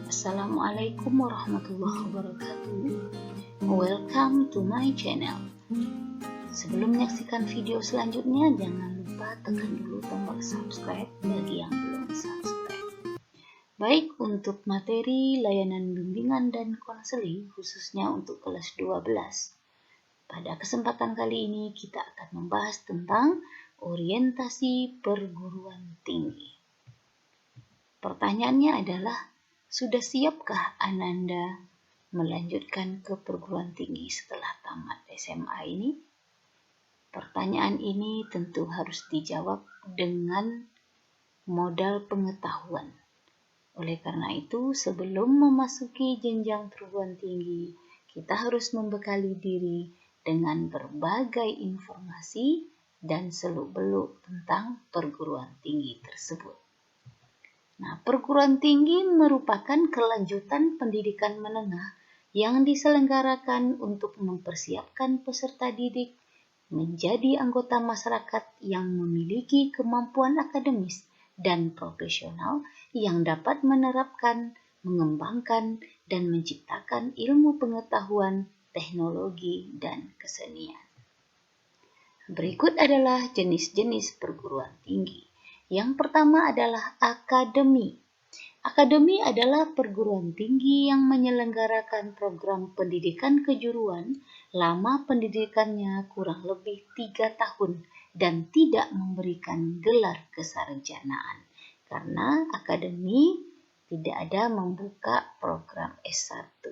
Assalamualaikum warahmatullahi wabarakatuh. Welcome to my channel. Sebelum menyaksikan video selanjutnya, jangan lupa tekan dulu tombol subscribe bagi yang belum subscribe. Baik, untuk materi layanan bimbingan dan konseling khususnya untuk kelas 12. Pada kesempatan kali ini kita akan membahas tentang orientasi perguruan tinggi. Pertanyaannya adalah, sudah siapkah Ananda melanjutkan ke perguruan tinggi setelah tamat SMA ini? Pertanyaan ini tentu harus dijawab dengan modal pengetahuan. Oleh karena itu, sebelum memasuki jenjang perguruan tinggi, kita harus membekali diri dengan berbagai informasi dan seluk-beluk tentang perguruan tinggi tersebut. Nah, perguruan tinggi merupakan kelanjutan pendidikan menengah yang diselenggarakan untuk mempersiapkan peserta didik menjadi anggota masyarakat yang memiliki kemampuan akademis dan profesional yang dapat menerapkan, mengembangkan, dan menciptakan ilmu pengetahuan, teknologi, dan kesenian. Berikut adalah jenis-jenis perguruan tinggi. Yang pertama adalah akademi. Akademi adalah perguruan tinggi yang menyelenggarakan program pendidikan kejuruan. Lama pendidikannya kurang lebih 3 tahun dan tidak memberikan gelar kesarjanaan. Karena akademi tidak ada membuka program S1.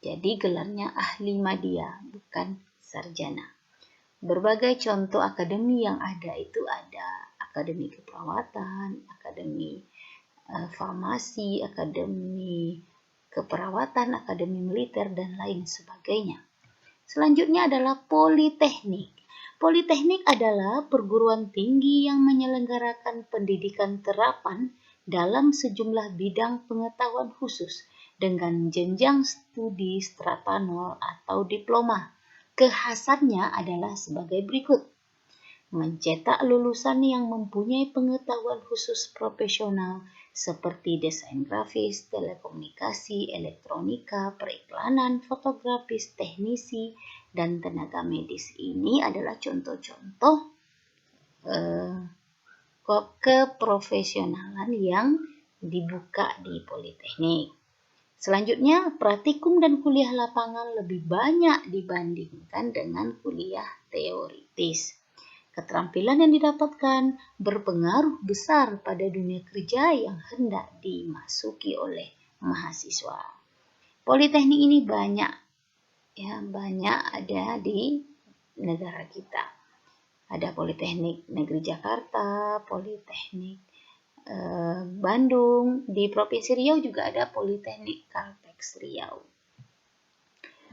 Jadi gelarnya ahli madya, bukan sarjana. Berbagai contoh akademi yang ada itu ada akademi keperawatan, akademi farmasi, akademi keperawatan, akademi militer, dan lain sebagainya. Selanjutnya adalah politeknik. Politeknik adalah perguruan tinggi yang menyelenggarakan pendidikan terapan dalam sejumlah bidang pengetahuan khusus dengan jenjang studi strata 0 atau diploma. Kekhasannya adalah sebagai berikut. Mencetak lulusan yang mempunyai pengetahuan khusus profesional seperti desain grafis, telekomunikasi, elektronika, periklanan, fotografis, teknisi, dan tenaga medis. Ini adalah contoh-contoh keprofesionalan yang dibuka di politeknik. Selanjutnya, praktikum dan kuliah lapangan lebih banyak dibandingkan dengan kuliah teoritis. Keterampilan yang didapatkan berpengaruh besar pada dunia kerja yang hendak dimasuki oleh mahasiswa. Politeknik ini banyak ada di negara kita. Ada Politeknik Negeri Jakarta, Politeknik Bandung, di Provinsi Riau juga ada Politeknik Kalteks Riau.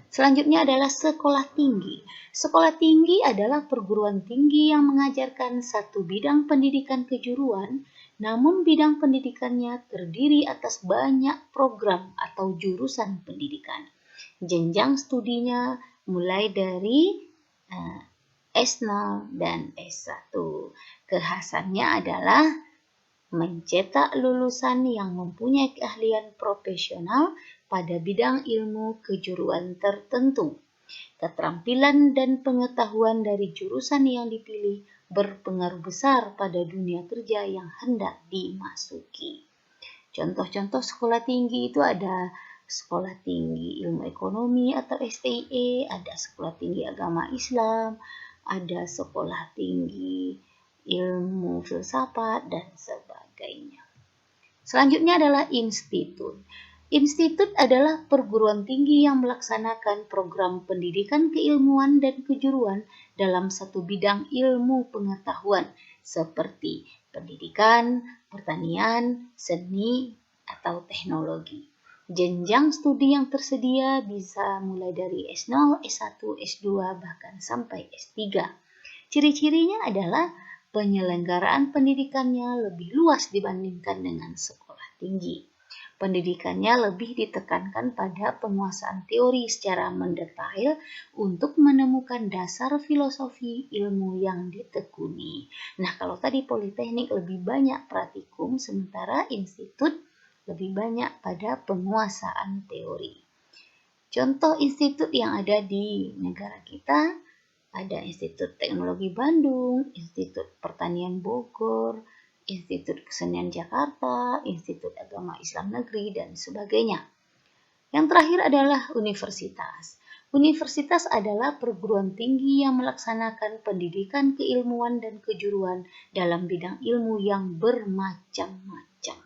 Selanjutnya adalah sekolah tinggi. Sekolah tinggi adalah perguruan tinggi yang mengajarkan satu bidang pendidikan kejuruan, namun bidang pendidikannya terdiri atas banyak program atau jurusan pendidikan. Jenjang studinya mulai dari S0 dan S1. Kekhasannya adalah mencetak lulusan yang mempunyai keahlian profesional pada bidang ilmu kejuruan tertentu. Keterampilan dan pengetahuan dari jurusan yang dipilih berpengaruh besar pada dunia kerja yang hendak dimasuki. Contoh-contoh sekolah tinggi itu ada sekolah tinggi ilmu ekonomi atau STIE, ada sekolah tinggi agama Islam, ada sekolah tinggi ilmu filsafat, dan sebagainya. Selanjutnya adalah institut. Institut adalah perguruan tinggi yang melaksanakan program pendidikan keilmuan dan kejuruan dalam satu bidang ilmu pengetahuan seperti pendidikan, pertanian, seni, atau teknologi. Jenjang studi yang tersedia bisa mulai dari S0, S1, S2, bahkan sampai S3. Ciri-cirinya adalah penyelenggaraan pendidikannya lebih luas dibandingkan dengan sekolah tinggi. Pendidikannya lebih ditekankan pada penguasaan teori secara mendetail untuk menemukan dasar filosofi ilmu yang ditekuni. Nah, kalau tadi politeknik lebih banyak praktikum, sementara institut lebih banyak pada penguasaan teori. Contoh institut yang ada di negara kita, ada Institut Teknologi Bandung, Institut Pertanian Bogor, Institut Kesenian Jakarta, Institut Agama Islam Negeri, dan sebagainya. Yang terakhir adalah universitas. Universitas adalah perguruan tinggi yang melaksanakan pendidikan keilmuan dan kejuruan dalam bidang ilmu yang bermacam-macam.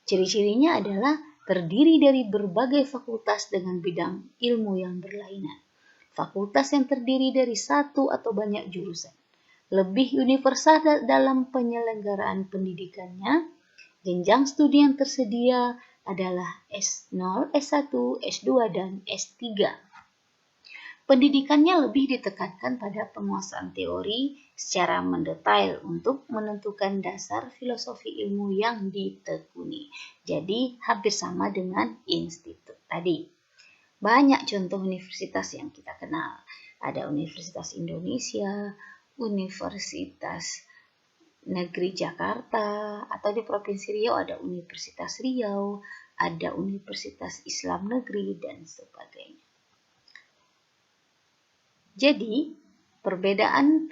Ciri-cirinya adalah terdiri dari berbagai fakultas dengan bidang ilmu yang berlainan. Fakultas yang terdiri dari satu atau banyak jurusan. Lebih universal dalam penyelenggaraan pendidikannya. Jenjang studi yang tersedia adalah S0, S1, S2, dan S3. Pendidikannya lebih ditekankan pada penguasaan teori secara mendetail untuk menentukan dasar filosofi ilmu yang ditekuni. Jadi hampir sama dengan institut tadi. Banyak contoh universitas yang kita kenal. Ada Universitas Indonesia, Universitas Negeri Jakarta, atau di Provinsi Riau ada Universitas Riau, ada Universitas Islam Negeri, dan sebagainya. Jadi, perbedaan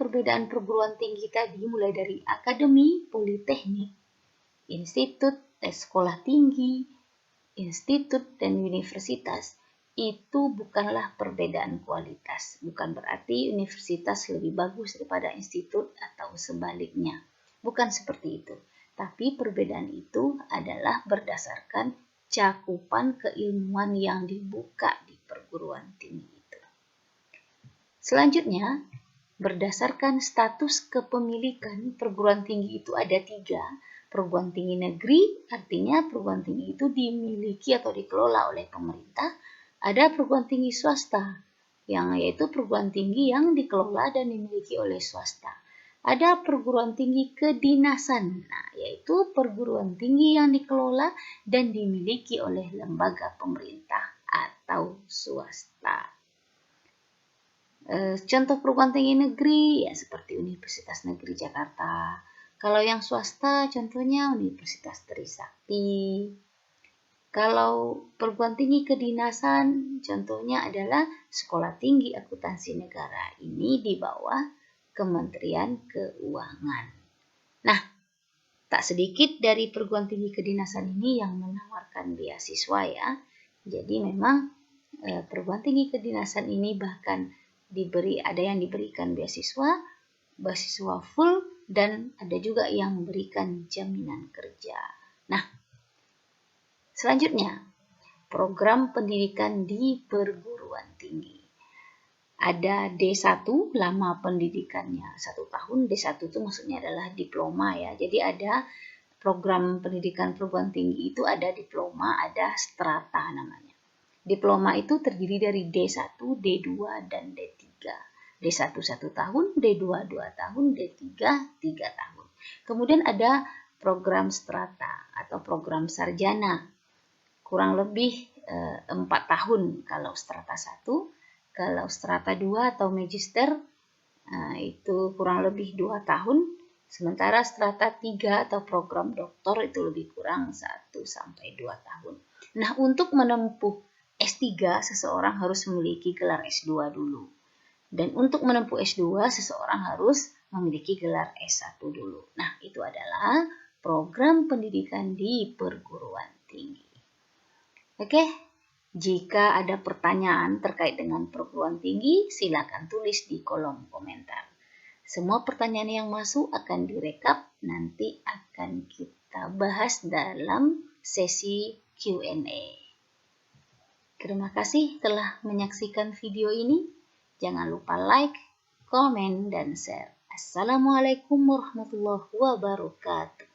perguruan tinggi tadi mulai dari akademi, politeknik, institut, sekolah tinggi, institut, dan universitas itu bukanlah perbedaan kualitas. Bukan berarti universitas lebih bagus daripada institut atau sebaliknya. Bukan seperti itu. Tapi perbedaan itu adalah berdasarkan cakupan keilmuan yang dibuka di perguruan tinggi itu. Selanjutnya, berdasarkan status kepemilikan perguruan tinggi itu ada 3. Perguruan tinggi negeri, artinya perguruan tinggi itu dimiliki atau dikelola oleh pemerintah. Ada perguruan tinggi swasta, yaitu perguruan tinggi yang dikelola dan dimiliki oleh swasta. Ada perguruan tinggi kedinasan, yaitu perguruan tinggi yang dikelola dan dimiliki oleh lembaga pemerintah atau swasta. Contoh perguruan tinggi negeri ya seperti Universitas Negeri Jakarta. Kalau yang swasta contohnya Universitas Trisakti. Kalau perguruan tinggi kedinasan contohnya adalah Sekolah Tinggi Akuntansi Negara. Ini di bawah Kementerian Keuangan. Nah, tak sedikit dari perguruan tinggi kedinasan ini yang menawarkan beasiswa ya. Jadi memang perguruan tinggi kedinasan ini bahkan ada yang diberikan beasiswa full, dan ada juga yang memberikan jaminan kerja. Nah, selanjutnya, program pendidikan di perguruan tinggi. Ada D1, lama pendidikannya 1 tahun. D1 itu maksudnya adalah diploma ya. Jadi ada program pendidikan perguruan tinggi itu ada diploma, ada strata namanya. Diploma itu terdiri dari D1, D2, dan D3. D1 1 tahun, D2 2 tahun, D3 3 tahun. Kemudian ada program strata atau program sarjana. Kurang lebih 4 tahun kalau strata 1. Kalau strata 2 atau magister itu kurang lebih 2 tahun. Sementara strata 3 atau program doktor itu lebih kurang 1 sampai 2 tahun. Nah, untuk menempuh S3 seseorang harus memiliki gelar S2 dulu. Dan untuk menempuh S2 seseorang harus memiliki gelar S1 dulu. Nah, itu adalah program pendidikan di perguruan tinggi. Oke, jika ada pertanyaan terkait dengan perguruan tinggi, silakan tulis di kolom komentar. Semua pertanyaan yang masuk akan direkap, nanti akan kita bahas dalam sesi Q&A. Terima kasih telah menyaksikan video ini. Jangan lupa like, komen, dan share. Assalamualaikum warahmatullahi wabarakatuh.